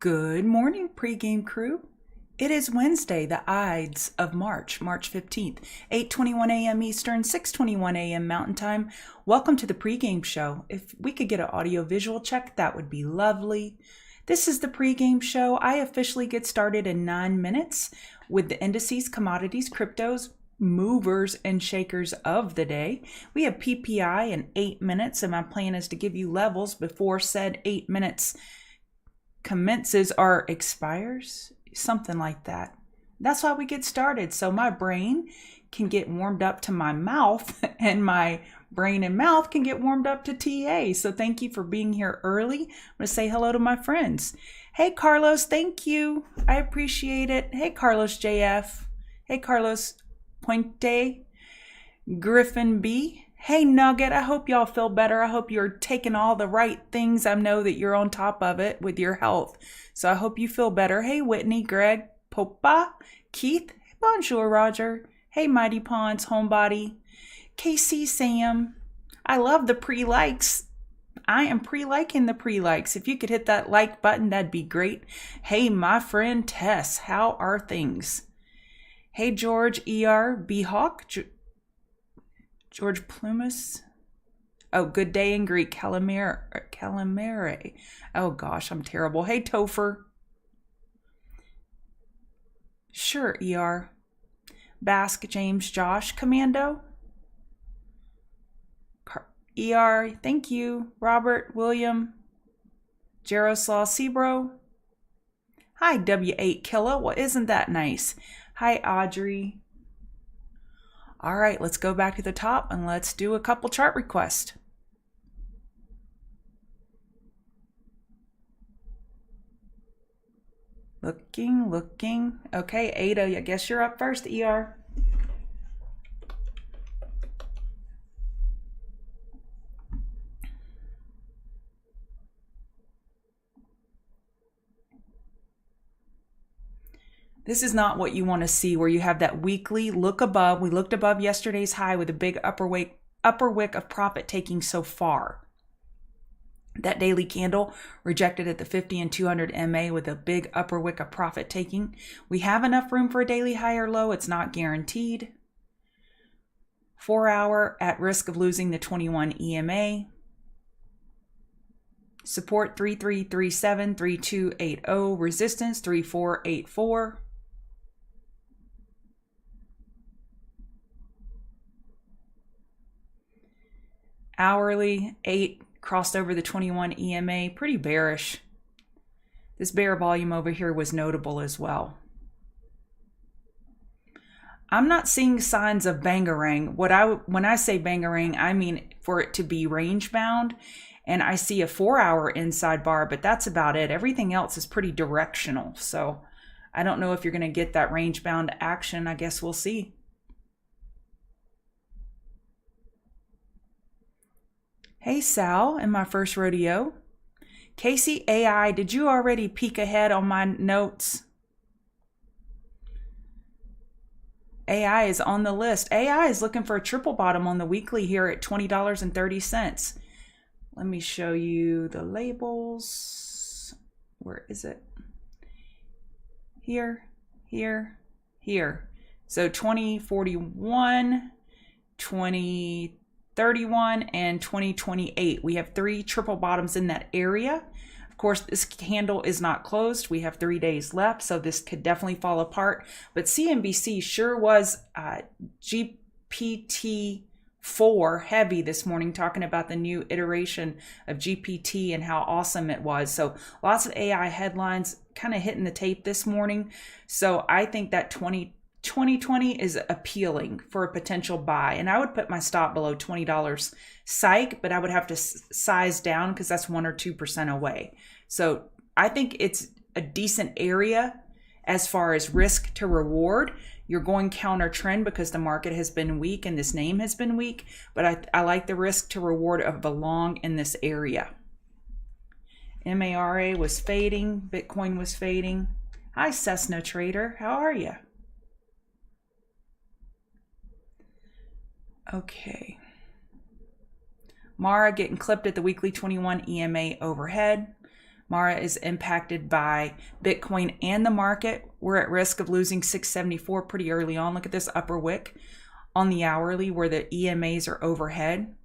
Good morning, pregame crew. It is Wednesday, the Ides of March, March 15th, 8:21 a.m. Eastern, 6:21 a.m. Mountain Time. Welcome to the pregame show. If we could get an audio-visual check, that would be lovely. This is the pregame show. I officially get started in 9 minutes with the indices, commodities, cryptos, movers, and shakers of the day. We have PPI in 8 minutes, and my plan is to give you levels before said 8 minutes commences or expires, something like that. That's why we get started, so my brain can get warmed up to my mouth and my brain and mouth can get warmed up to TA. So thank you for being here early. I'm going to say hello to my friends. Hey Carlos, thank you. I appreciate it. Hey Carlos JF. Hey Carlos Puente. Griffin B. Hey Nugget, I hope y'all feel better. I hope you're taking all the right things. I know that you're on top of it with your health. So I hope you feel better. Hey Whitney, Greg, Popa, Keith, bonjour Roger. Hey Mighty Ponds, Homebody, KC Sam. I love the pre-likes. I am pre-liking the pre-likes. If you could hit that like button, that'd be great. Hey my friend Tess, how are things? Hey George ER B-Hawk, George Plumas. Oh, good day in Greek. Calamere. Oh gosh, I'm terrible. Hey Topher. Sure, ER. Basque, James, Josh. Commando. ER, thank you. Robert, William. Jaroslaw, Sebro. Hi, W8 Killa. Well, isn't that nice? Hi, Audrey. All right, let's go back to the top and let's do a couple chart requests. Looking. Okay, Ada, I guess you're up first, ER. This is not what you want to see, where you have that weekly look above. We looked above yesterday's high with a big upper wick of profit taking so far. That daily candle rejected at the 50 and 200 MA with a big upper wick of profit taking. We have enough room for a daily high or low. It's not guaranteed. 4 hour at risk of losing the 21 EMA. Support 3337, 3280. Resistance 3484. Hourly 8 crossed over the 21 EMA, pretty bearish. This bear volume over here was notable as well. I'm not seeing signs of bangarang. When I say bangarang, I mean for it to be range bound, and I see a 4 hour inside bar, but that's about it. Everything else is pretty directional. So I don't know if you're going to get that range bound action. I guess we'll see. Hey Sal, in my first rodeo. Casey AI, did you already peek ahead on my notes? AI is on the list. AI is looking for a triple bottom on the weekly here at $20.30. Let me show you the labels. Where is it? Here. So 2041, 2031, and 2028. We have 3 triple bottoms in that area. Of course, this candle is not closed. We have 3 days left, so this could definitely fall apart. But CNBC sure was GPT-4 heavy this morning, talking about the new iteration of GPT and how awesome it was. So lots of AI headlines kind of hitting the tape this morning. So I think that 2020 is appealing for a potential buy, and I would put my stop below $20 psych, but I would have to size down because that's 1 or 2% away. So I think it's a decent area as far as risk to reward. You're going counter trend because the market has been weak and this name has been weak, but I like the risk to reward of a long in this area. MARA was fading, Bitcoin was fading. Hi Cessna Trader, how are you? Okay. Mara getting clipped at the weekly 21 EMA overhead. Mara is impacted by Bitcoin and the market. We're at risk of losing 674 pretty early on. Look at this upper wick on the hourly where the EMAs are overhead.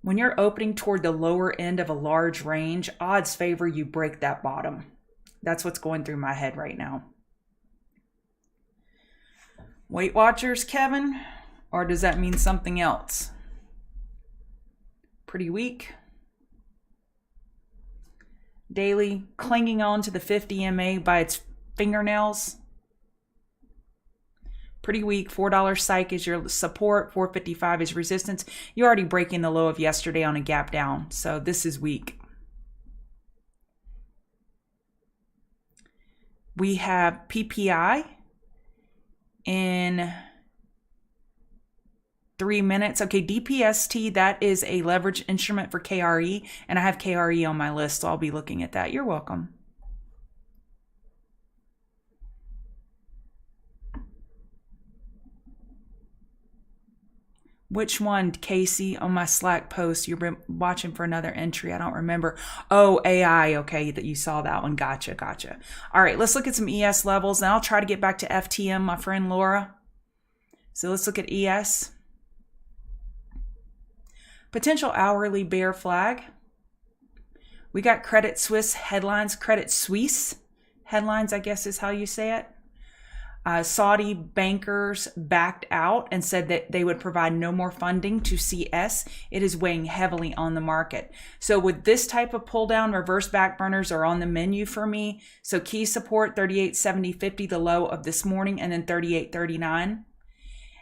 When you're opening toward the lower end of a large range, odds favor you break that bottom. That's what's going through my head right now. Weight Watchers, Kevin? Or does that mean something else? Pretty weak. Daily clinging on to the 50 MA by its fingernails. Pretty weak. $4 psych is your support. 455 is resistance. You're already breaking the low of yesterday on a gap down. So this is weak. We have PPI in 3 minutes. Okay, DPST, that is a leverage instrument for KRE. And I have KRE on my list, so I'll be looking at that. You're welcome. Which one, Casey, on my Slack post? You've been watching for another entry. I don't remember. Oh, AI. Okay, that you saw that one. Gotcha. All right, let's look at some ES levels. Now I'll try to get back to FTM, my friend Laura. So let's look at ES. Potential hourly bear flag. We got Credit Suisse headlines. Credit Suisse headlines, I guess is how you say it. Saudi bankers backed out and said that they would provide no more funding to CS. It is weighing heavily on the market. So with this type of pull down, reverse back burners are on the menu for me. So key support 38.70.50, the low of this morning, and then 38.39.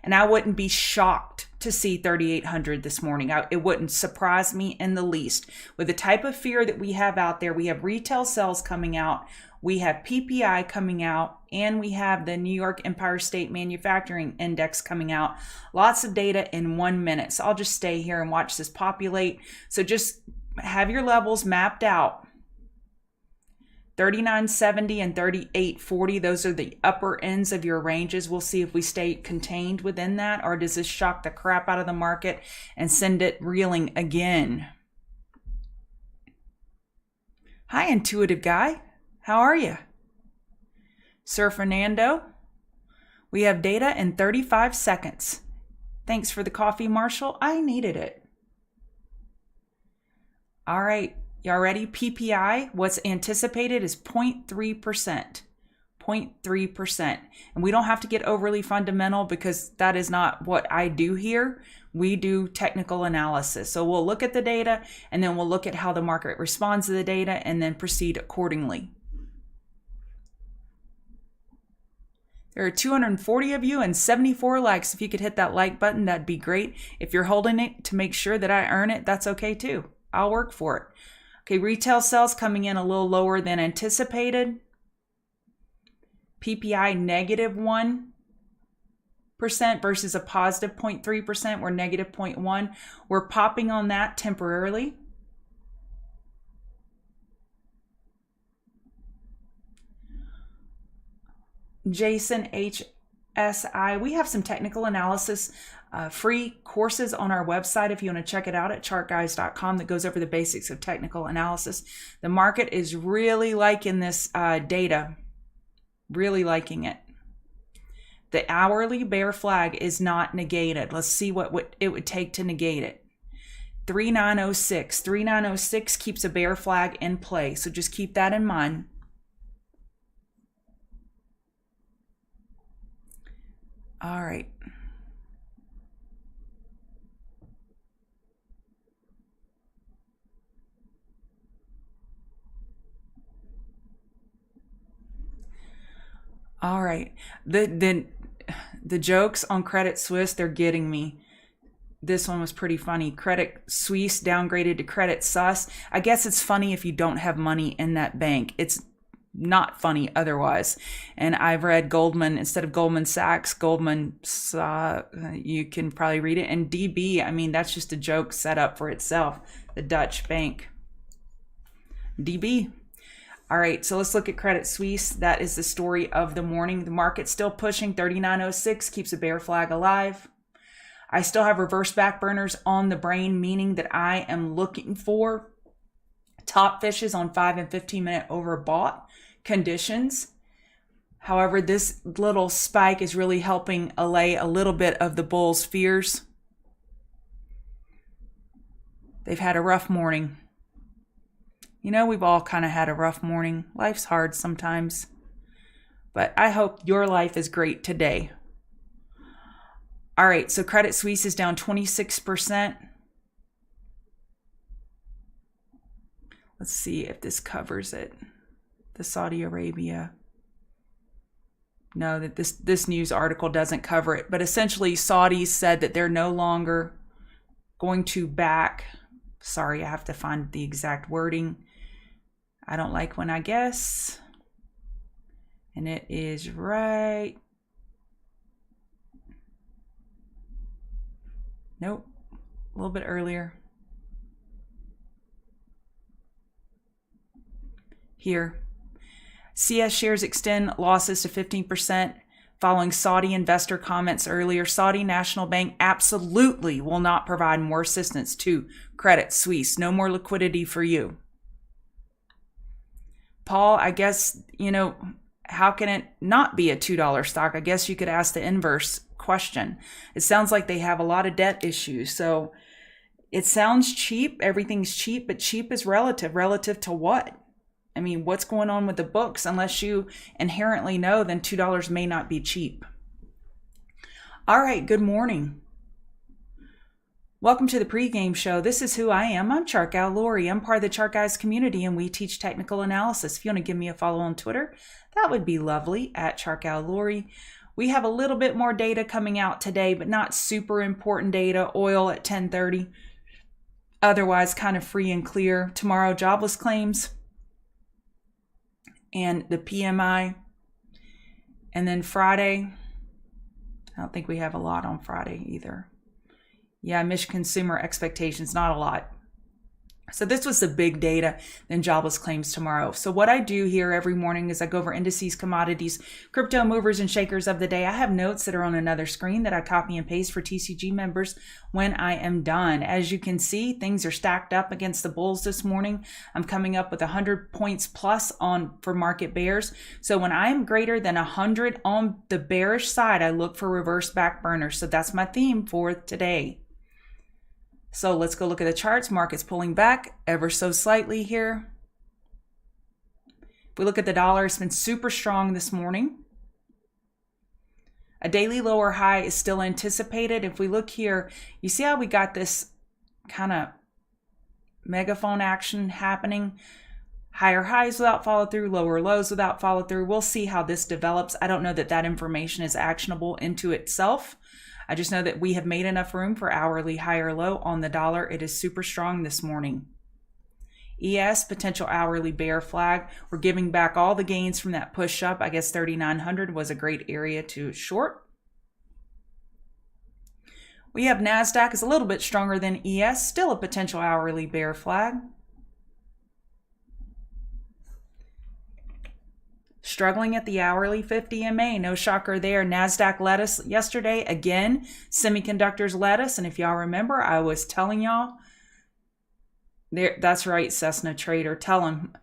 And I wouldn't be shocked to see 3,800 this morning. It wouldn't surprise me in the least. With the type of fear that we have out there, we have retail sales coming out, we have PPI coming out, and we have the New York Empire State Manufacturing Index coming out. Lots of data in 1 minute. So I'll just stay here and watch this populate. So just have your levels mapped out. 39.70 and 38.40, those are the upper ends of your ranges. We'll see if we stay contained within that, or does this shock the crap out of the market and send it reeling again? Hi, intuitive guy. How are you? Sir Fernando, we have data in 35 seconds. Thanks for the coffee, Marshall. I needed it. All right. Y'all ready? PPI, what's anticipated is 0.3%. 0.3%. And we don't have to get overly fundamental because that is not what I do here. We do technical analysis. So we'll look at the data and then we'll look at how the market responds to the data and then proceed accordingly. There are 240 of you and 74 likes. If you could hit that like button, that'd be great. If you're holding it to make sure that I earn it, that's okay too. I'll work for it. Okay, retail sales coming in a little lower than anticipated. PPI negative 1% versus a positive 0.3%. We're negative 0.1. We're popping on that temporarily. Jason HSI, we have some technical analysis free courses on our website if you want to check it out at chartguys.com that goes over the basics of technical analysis. The market is really liking this data, really liking it. The hourly bear flag is not negated. Let's see what it would take to negate it. 3906. 3906 keeps a bear flag in play, so just keep that in mind. All right. All right. The jokes on Credit Suisse, they're getting me. This one was pretty funny. Credit Suisse downgraded to Credit Sus. I guess it's funny if you don't have money in that bank. It's not funny otherwise. And I've read Goldman instead of Goldman Sachs, Goldman, you can probably read it. And DB, I mean, that's just a joke set up for itself. The Dutch bank. DB. All right, so let's look at Credit Suisse. That is the story of the morning. The market's still pushing 39.06, keeps a bear flag alive. I still have reverse back burners on the brain, meaning that I am looking for top fishes on 5 and 15-minute overbought conditions. However, this little spike is really helping allay a little bit of the bulls' fears. They've had a rough morning. You know, we've all kind of had a rough morning. Life's hard sometimes. But I hope your life is great today. All right, so Credit Suisse is down 26%. Let's see if this covers it. The Saudi Arabia. No, that this news article doesn't cover it. But essentially, Saudis said that they're no longer going to back. Sorry, I have to find the exact wording. I don't like when I guess. And it is right. Nope. A little bit earlier. Here. CS shares extend losses to 15% following Saudi investor comments earlier. Saudi National Bank absolutely will not provide more assistance to Credit Suisse. No more liquidity for you. Paul, I guess, you know, how can it not be a $2 stock? I guess you could ask the inverse question. It sounds like they have a lot of debt issues. So it sounds cheap. Everything's cheap, but cheap is relative. Relative to what? I mean, what's going on with the books? Unless you inherently know, then $2 may not be cheap. All right, good morning. Welcome to the pregame show. This is who I am. I'm Chart Gal Lori. I'm part of the Chart Guys community, and we teach technical analysis. If you want to give me a follow on Twitter, that would be lovely, at Chart Gal Lori. We have a little bit more data coming out today, but not super important data. Oil at 10:30. Otherwise, kind of free and clear. Tomorrow, jobless claims and the PMI. And then Friday, I don't think we have a lot on Friday either. Yeah, Michigan consumer expectations, not a lot. So this was the big data, then jobless claims tomorrow. So what I do here every morning is I go over indices, commodities, crypto movers and shakers of the day. I have notes that are on another screen that I copy and paste for TCG members when I am done. As you can see, things are stacked up against the bulls this morning. I'm coming up with 100 points plus for market bears. So when I'm greater than 100 on the bearish side, I look for reverse back burners. So that's my theme for today. So let's go look at the charts. Market's pulling back ever so slightly here. If we look at the dollar, it's been super strong this morning. A daily lower high is still anticipated. If we look here, you see how we got this kind of megaphone action happening? Higher highs without follow through, lower lows without follow through. We'll see how this develops. I don't know that that information is actionable into itself. I just know that we have made enough room for hourly higher low on the dollar. It is super strong this morning. ES, potential hourly bear flag. We're giving back all the gains from that push up. I guess 3,900 was a great area to short. We have NASDAQ is a little bit stronger than ES, still a potential hourly bear flag. Struggling at the hourly 50 MA, no shocker there. NASDAQ led us yesterday. Again, semiconductors led us. And if y'all remember, I was telling y'all, that's right, Cessna Trader, tell them.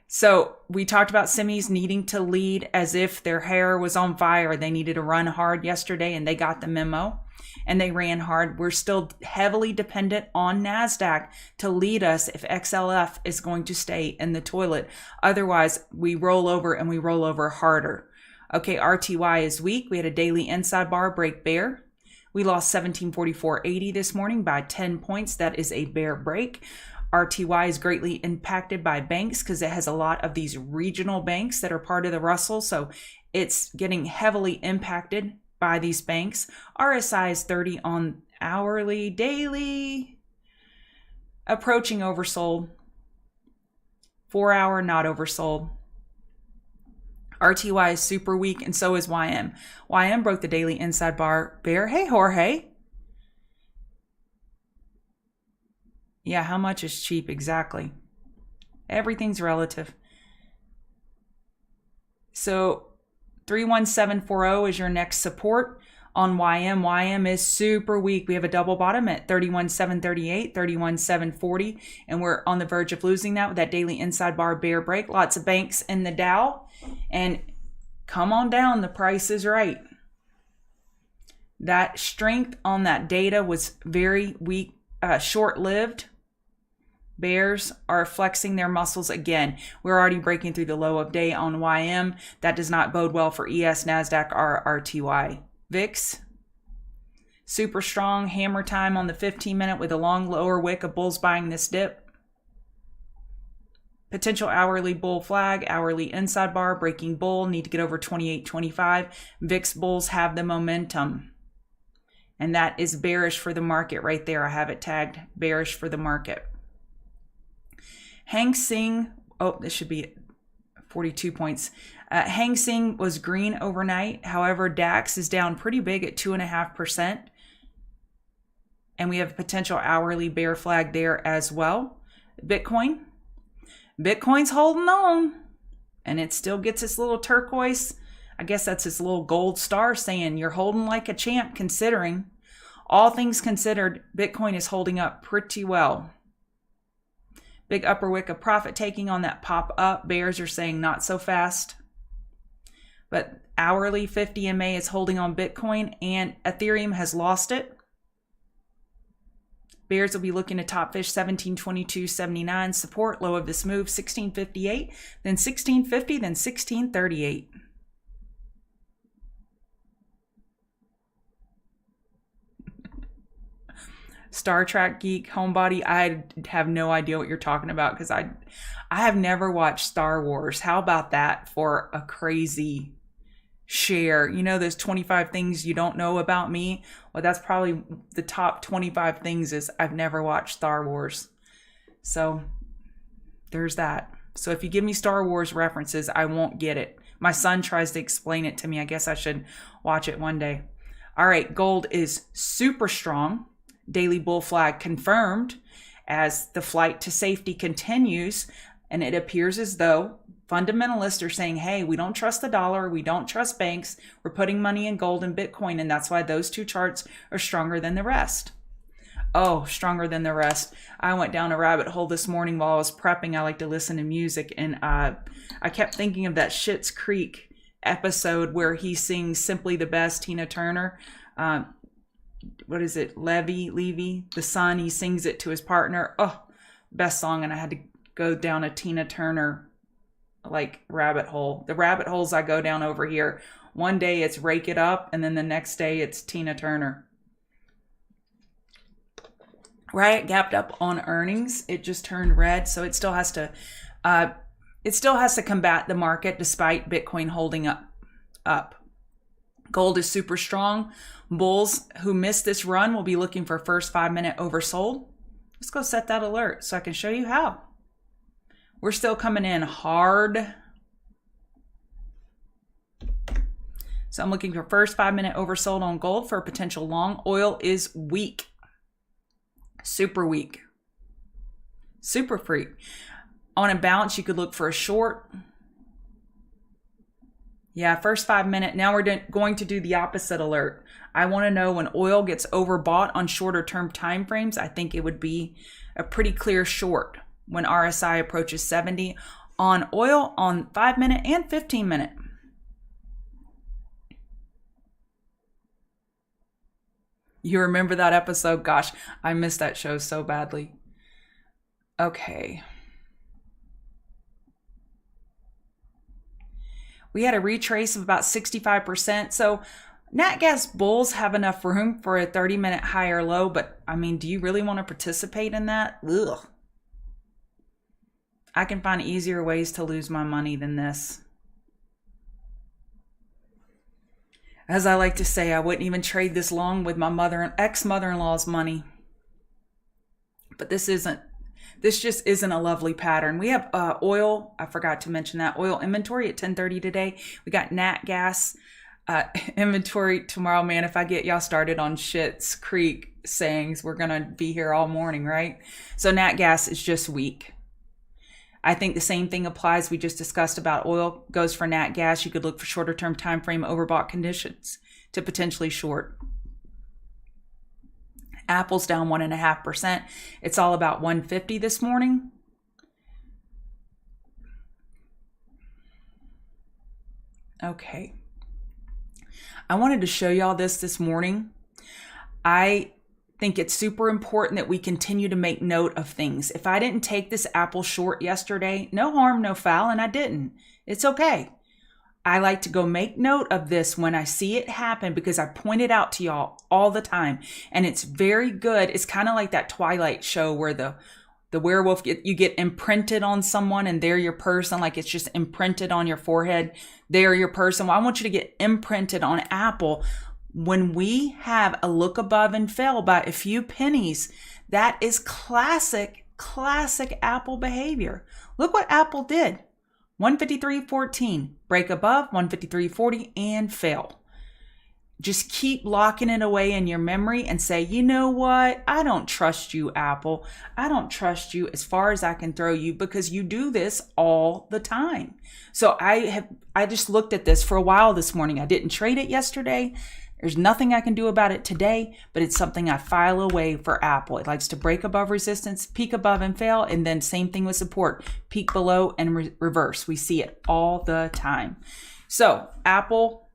So we talked about semis needing to lead as if their hair was on fire. They needed to run hard yesterday, and they got the memo. And they ran hard. We're still heavily dependent on NASDAQ to lead us if XLF is going to stay in the toilet. Otherwise, we roll over and we roll over harder. Okay, RTY is weak. We had a daily inside bar break bear. We lost 1744.80 this morning by 10 points. That is a bear break. RTY is greatly impacted by banks because it has a lot of these regional banks that are part of the Russell. So it's getting heavily impacted by these banks. RSI is 30 on hourly, daily, approaching oversold. 4 hour, not oversold. RTY is super weak, and so is YM. YM broke the daily inside bar bear. Hey, Jorge. Yeah, how much is cheap exactly? Everything's relative. So 31740 is your next support. On YM is super weak. We have a double bottom at 31738, 31740, and we're on the verge of losing that with that daily inside bar bear break. Lots of banks in the Dow, and come on down, the price is right. That strength on that data was very weak, short-lived. Bears are flexing their muscles again. We're already breaking through the low of day on YM. That does not bode well for ES, NASDAQ, or RTY. VIX, super strong. Hammer time on the 15-minute with a long lower wick of bulls buying this dip. Potential hourly bull flag, hourly inside bar, breaking bull, need to get over 28.25. VIX bulls have the momentum. And that is bearish for the market right there. I have it tagged bearish for the market. Hang Seng, oh, this should be 42 points. Hang Seng was green overnight. However, DAX is down pretty big at 2.5%. And we have a potential hourly bear flag there as well. Bitcoin's holding on. And it still gets its little turquoise. I guess that's its little gold star saying you're holding like a champ, considering. All things considered, Bitcoin is holding up pretty well. Big upper wick of profit taking on that pop up. Bears are saying not so fast. But hourly 50 MA is holding on Bitcoin, and Ethereum has lost it. Bears will be looking to top fish 1722.79 support. Low of this move 1658, then 1650, then 1638. Star Trek geek, homebody, I have no idea what you're talking about because I have never watched Star Wars. How about that for a crazy share? You know those 25 things you don't know about me? Well, that's probably the top 25 things is I've never watched Star Wars. So there's that. So if you give me Star Wars references, I won't get it. My son tries to explain it to me. I guess I should watch it one day. All right, gold is super strong. Daily bull flag confirmed as the flight to safety continues. And it appears as though fundamentalists are saying, hey, we don't trust the dollar. We don't trust banks. We're putting money in gold and Bitcoin. And that's why those two charts are stronger than the rest. Oh, stronger than the rest. I went down a rabbit hole this morning while I was prepping. I like to listen to music. And I kept thinking of that Schitt's Creek episode where he sings Simply the Best, Tina Turner. What is it? Levy, the son, he sings it to his partner. Oh, best song. And I had to go down a Tina Turner like rabbit hole. The rabbit holes I go down over here. One day it's Rake It Up, and then the next day it's Tina Turner. Riot gapped up on earnings. It just turned red, so it still has to combat the market despite Bitcoin holding up. Gold is super strong. Bulls who missed this run will be looking for first 5-minute oversold. Let's go set that alert so I can show you how. We're still coming in hard. So I'm looking for first 5-minute oversold on gold for a potential long. Oil is weak. Super weak. Super freak. On a bounce, you could look for a short. Yeah, first 5-minute. Now we're going to do the opposite alert. I want to know when oil gets overbought on shorter term time frames. I think it would be a pretty clear short when RSI approaches 70 on oil on 5-minute and 15-minute. You remember that episode? Gosh, I missed that show so badly. Okay. We had a retrace of about 65%. So nat gas bulls have enough room for a 30-minute high or low, but I mean, do you really want to participate in that? Ugh. I can find easier ways to lose my money than this. As I like to say, I wouldn't even trade this long with my ex-mother-in-law's money. But this just isn't a lovely pattern. We have oil. I forgot to mention that. Oil inventory at 10:30 today. We got nat gas inventory tomorrow. Man, if I get y'all started on Schitt's Creek sayings, we're going to be here all morning, right? So nat gas is just weak. I think the same thing applies. We just discussed about oil goes for nat gas. You could look for shorter term time frame overbought conditions to potentially short. Apple's down 1.5%. It's all about 150 this morning. Okay. I wanted to show y'all this morning. I think it's super important that we continue to make note of things. If I didn't take this Apple short yesterday, no harm, no foul, and I didn't. It's okay. I like to go make note of this when I see it happen because I point it out to y'all all the time. And it's very good. It's kind of like that Twilight show where the werewolf, you get imprinted on someone and they're your person, like it's just imprinted on your forehead. They're your person. Well, I want you to get imprinted on Apple. When we have a look above and fail by a few pennies, that is classic Apple behavior. Look what Apple did. 153.14, break above 153.40 and fail. Just keep locking it away in your memory and say, you know what? I don't trust you, Apple. I don't trust you as far as I can throw you because you do this all the time. So I just looked at this for a while this morning. I didn't trade it yesterday. There's nothing I can do about it today, but it's something I file away for Apple. It likes to break above resistance, peak above and fail, and then same thing with support, peak below and reverse. We see it all the time. So Apple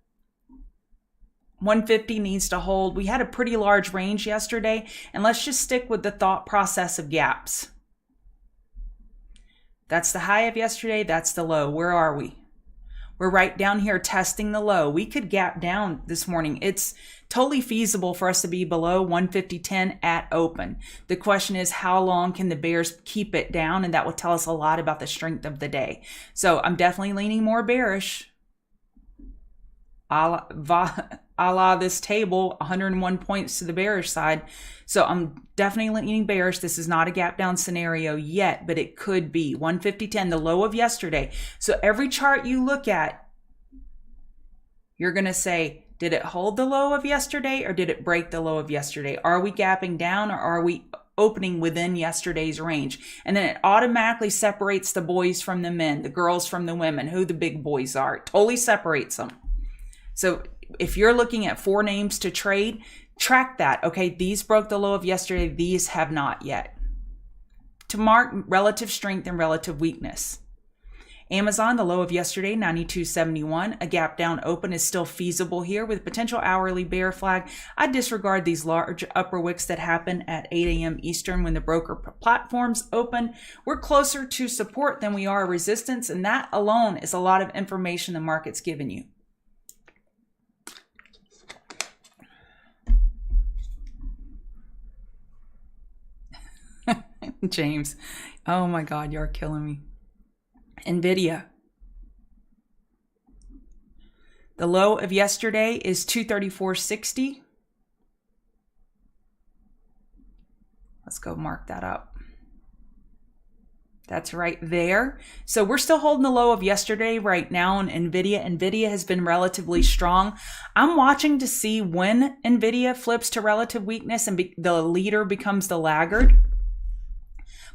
150 needs to hold. We had a pretty large range yesterday, and let's just stick with the thought process of gaps. That's the high of yesterday. That's the low. Where are we? We're right down here testing the low. We could gap down this morning. It's totally feasible for us to be below 150.10 at open. The question is, how long can the bears keep it down? And that will tell us a lot about the strength of the day. So I'm definitely leaning more bearish. A la this table, 101 points to the bearish side. So I'm definitely leaning bearish. This is not a gap down scenario yet, but it could be 150.10, the low of yesterday. So every chart you look at, you're going to say, did it hold the low of yesterday or did it break the low of yesterday? Are we gapping down or are we opening within yesterday's range? And then it automatically separates the boys from the men, the girls from the women, who the big boys are. It totally separates them. So if you're looking at 4 names to trade, track that. Okay, these broke the low of yesterday. These have not yet. To mark relative strength and relative weakness. Amazon, the low of yesterday, 92.71. A gap down open is still feasible here with potential hourly bear flag. I disregard these large upper wicks that happen at 8 a.m. Eastern when the broker platforms open. We're closer to support than we are resistance, and that alone is a lot of information the market's given you. James, oh my God, you're killing me. NVIDIA. The low of yesterday is 234.60. Let's go mark that up. That's right there. So we're still holding the low of yesterday right now on NVIDIA. NVIDIA has been relatively strong. I'm watching to see when NVIDIA flips to relative weakness and the leader becomes the laggard.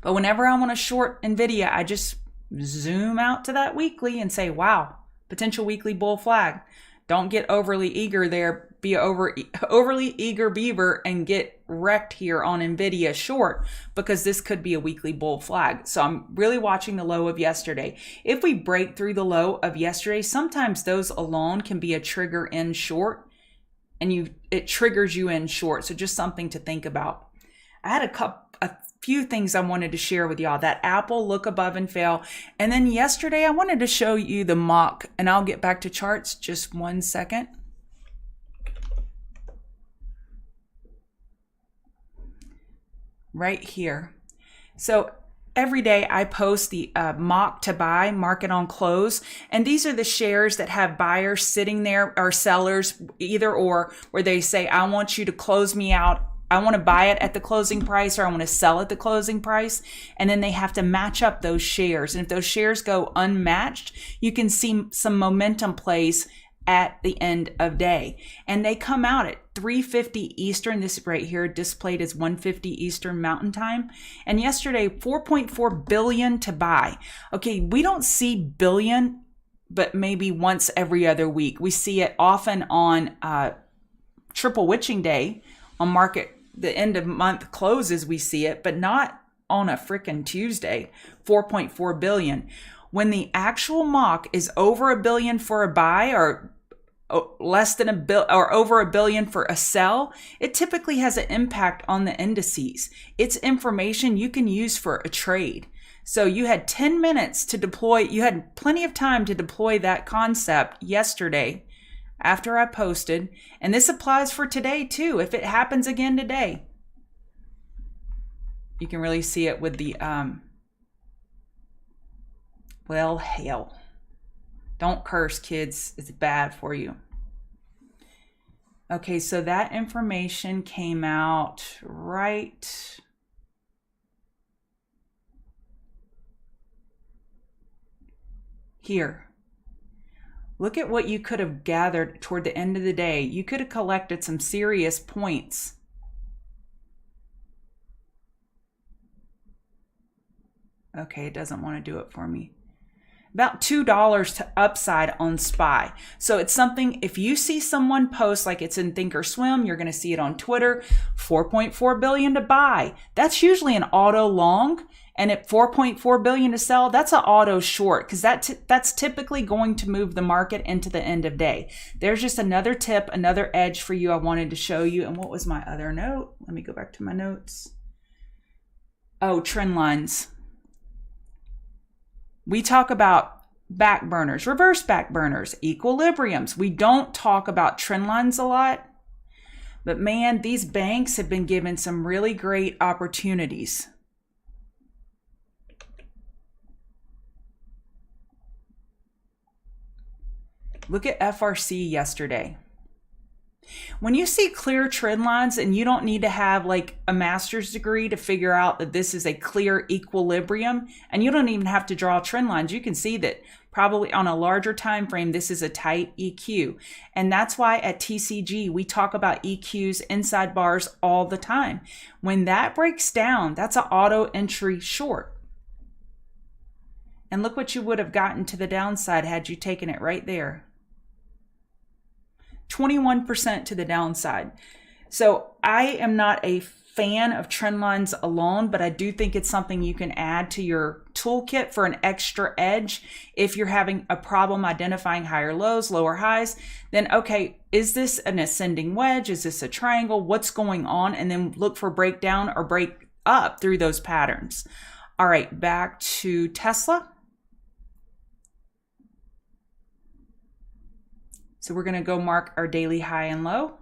But whenever I want to short NVIDIA, I just zoom out to that weekly and say, wow, potential weekly bull flag. Don't get overly eager there. Be overly eager beaver and get wrecked here on NVIDIA short because this could be a weekly bull flag. So I'm really watching the low of yesterday. If we break through the low of yesterday, sometimes those alone can be a trigger in short and it triggers you in short. So just something to think about. I had a few things I wanted to share with y'all. That Apple look above and fail. And then yesterday I wanted to show you the mock, and I'll get back to charts just 1 second. Right here. So every day I post the mock to buy, market on close. And these are the shares that have buyers sitting there or sellers, either or, where they say, I want you to close me out. I want to buy it at the closing price or I want to sell at the closing price. And then they have to match up those shares. And if those shares go unmatched, you can see some momentum plays at the end of day. And they come out at 3:50 Eastern. This right here displayed as 1:50 Eastern Mountain Time. And yesterday, 4.4 billion to buy. Okay, we don't see billion, but maybe once every other week. We see it often on Triple Witching Day, on market, the end of month closes, we see it, but not on a frickin' Tuesday. 4.4 billion. When the actual mock is over $1 billion for a buy, or less than $1 billion, or over $1 billion for a sell, it typically has an impact on the indices. It's information you can use for a trade. So you had 10 minutes to deploy, you had plenty of time to deploy that concept yesterday after I posted. And this applies for today too. If it happens again today, you can really see it with the, well, hell. Don't curse, kids. It's bad for you. Okay, so that information came out right here. Look at what you could have gathered toward the end of the day. You could have collected some serious points. Okay, it doesn't want to do it for me. About $2 to upside on SPY. So it's something, if you see someone post, like it's in Thinkorswim, you're going to see it on Twitter, 4.4 billion to buy. That's usually an auto long. And at 4.4 billion to sell, that's an auto short, because that's typically going to move the market into the end of day. There's just another tip, another edge for you I wanted to show you. And what was my other note? Let me go back to my notes. Oh, trend lines. We talk about back burners, reverse back burners, equilibriums. We don't talk about trend lines a lot, but man, these banks have been given some really great opportunities. Look at FRC yesterday. When you see clear trend lines, and you don't need to have like a master's degree to figure out that this is a clear equilibrium, and you don't even have to draw trend lines, you can see that probably on a larger time frame, this is a tight EQ. And that's why at TCG, we talk about EQs inside bars all the time. When that breaks down, that's an auto entry short. And look what you would have gotten to the downside had you taken it right there. 21% to the downside. So I am not a fan of trend lines alone, but I do think it's something you can add to your toolkit for an extra edge. If you're having a problem identifying higher lows, lower highs, then okay, is this an ascending wedge? Is this a triangle? What's going on? And then look for breakdown or break up through those patterns. All right, back to Tesla. So we're going to go mark our daily high and low.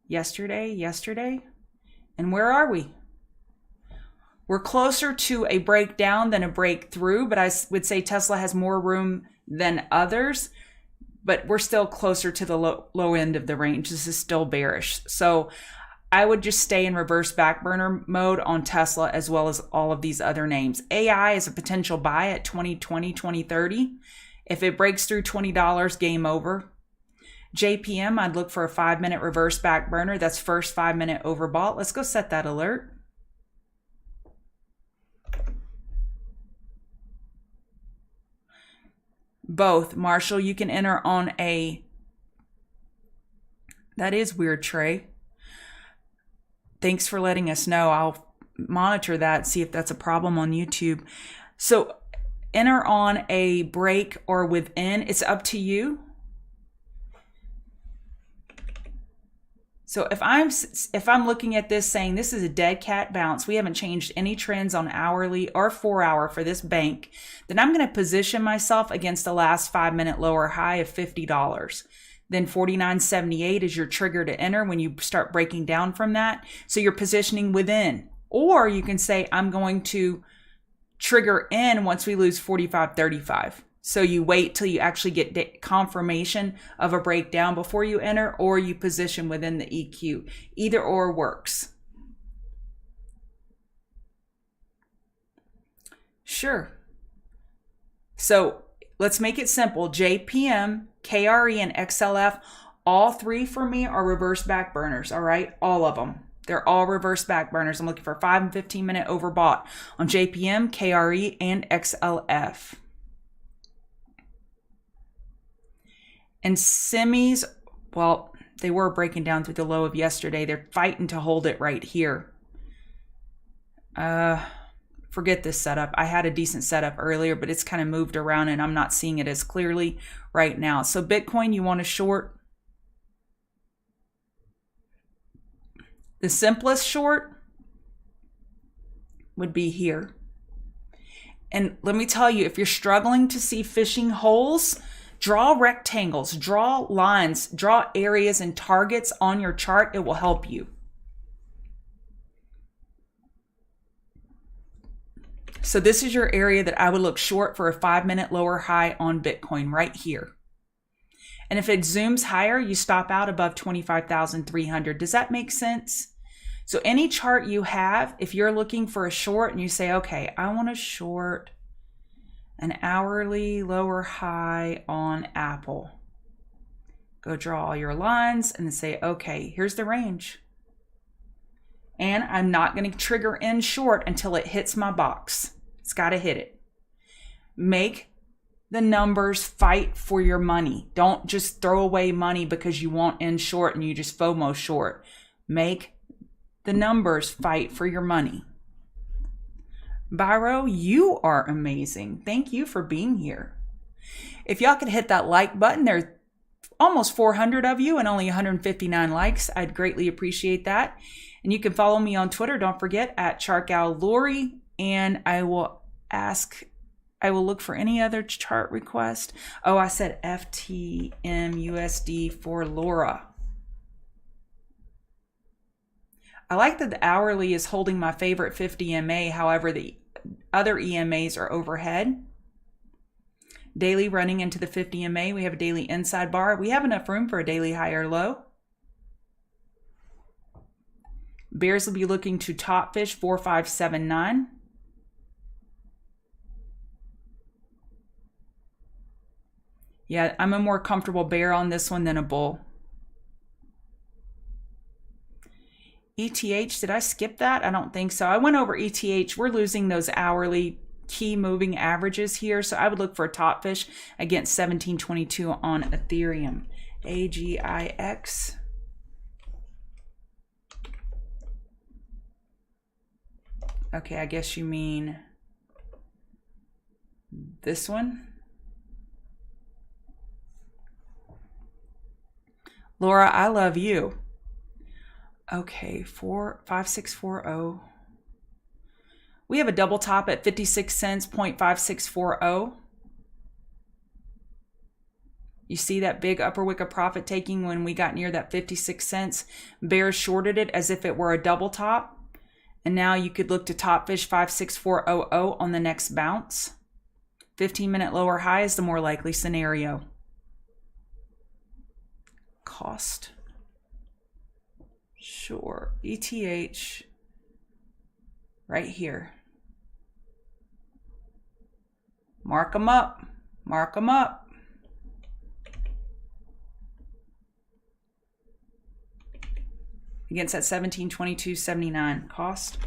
Yesterday. And where are we? We're closer to a breakdown than a breakthrough, but I would say Tesla has more room than others, but we're still closer to the low end of the range. This is still bearish. So I would just stay in reverse back burner mode on Tesla, as well as all of these other names. AI is a potential buy at 2020, 2030. If it breaks through $20, game over. JPM, I'd look for a 5-minute reverse back burner. That's first 5-minute overbought. Let's go set that alert. Both. Marshall, you can enter on a... That is weird, Trey. Thanks for letting us know. I'll monitor that, see if that's a problem on YouTube. So enter on a break or within. It's up to you. So if I'm looking at this saying this is a dead cat bounce, we haven't changed any trends on hourly or 4-hour for this bank, then I'm going to position myself against the last 5-minute lower high of $50. Then 49.78 is your trigger to enter when you start breaking down from that. So you're positioning within. Or you can say, I'm going to trigger in once we lose 45.35. So you wait till you actually get confirmation of a breakdown before you enter, or you position within the EQ. Either or works. Sure. So let's make it simple. JPM, KRE, and XLF, all three for me are reverse back burners, all right? All of them. They're all reverse back burners. I'm looking for 5 and 15 minute overbought on JPM, KRE, and XLF. And semis, well, they were breaking down through the low of yesterday. They're fighting to hold it right here. Forget this setup. I had a decent setup earlier, but it's kind of moved around and I'm not seeing it as clearly right now. So Bitcoin, you want to short. The simplest short would be here. And let me tell you, if you're struggling to see fishing holes, draw rectangles, draw lines, draw areas and targets on your chart. It will help you. So this is your area that I would look short for a 5-minute lower high on Bitcoin right here. And if it zooms higher, you stop out above 25,300. Does that make sense? So any chart you have, if you're looking for a short and you say, okay, I want to short an hourly lower high on Apple. Go draw all your lines and then say, okay, here's the range. And I'm not going to trigger in short until it hits my box. It's got to hit it. Make the numbers fight for your money. Don't just throw away money because you want in short and you just FOMO short. Make the numbers fight for your money. Byro, you are amazing. Thank you for being here. If y'all could hit that like button, there's almost 400 of you and only 159 likes. I'd greatly appreciate that. And you can follow me on Twitter. Don't forget at ChartGalLori. And I will look for any other chart request. Oh, I said FTMUSD for Laura. I like that the hourly is holding my favorite 50 MA. However, the other EMAs are overhead. Daily running into the 50 MA. We have a daily inside bar. We have enough room for a daily high or low. Bears will be looking to top fish 4579. Yeah, I'm a more comfortable bear on this one than a bull. ETH, did I skip that? I don't think so. I went over ETH. We're losing those hourly key moving averages here. So I would look for a top fish against 1722 on Ethereum. AGIX. Okay, I guess you mean this one. Laura, I love you. Okay, 5640. We have a double top at 56 cents, 0.5640. You see that big upper wick of profit taking when we got near that 56 cents. Bears shorted it as if it were a double top. And now you could look to top fish 56400 on the next bounce. 15-minute lower high is the more likely scenario. Cost. Sure. ETH right here. Mark them up. Mark them up. Against that 1722.79 cost.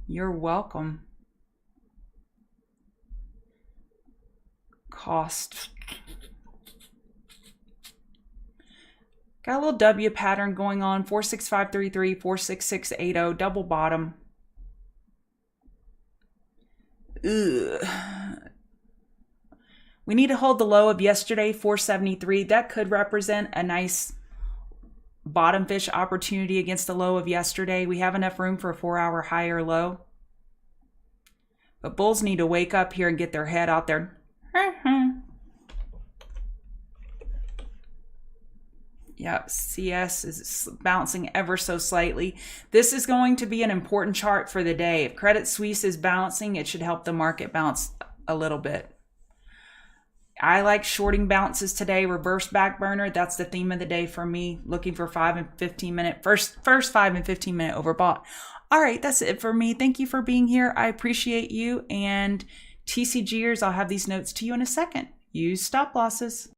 You're welcome. Cost. Got a little W pattern going on. 46533, 46680, double bottom. Ugh. We need to hold the low of yesterday, 473. That could represent a nice bottom fish opportunity against the low of yesterday. We have enough room for a 4-hour high or low. But bulls need to wake up here and get their head out there. Yep, CS is bouncing ever so slightly. This is going to be an important chart for the day. If Credit Suisse is bouncing, it should help the market bounce a little bit. I like shorting bounces today. Reverse back burner, that's the theme of the day for me. Looking for 5 and 15 minute, first 5 and 15 minute overbought. All right, that's it for me. Thank you for being here. I appreciate you. And TCGers, I'll have these notes to you in a second. Use stop losses.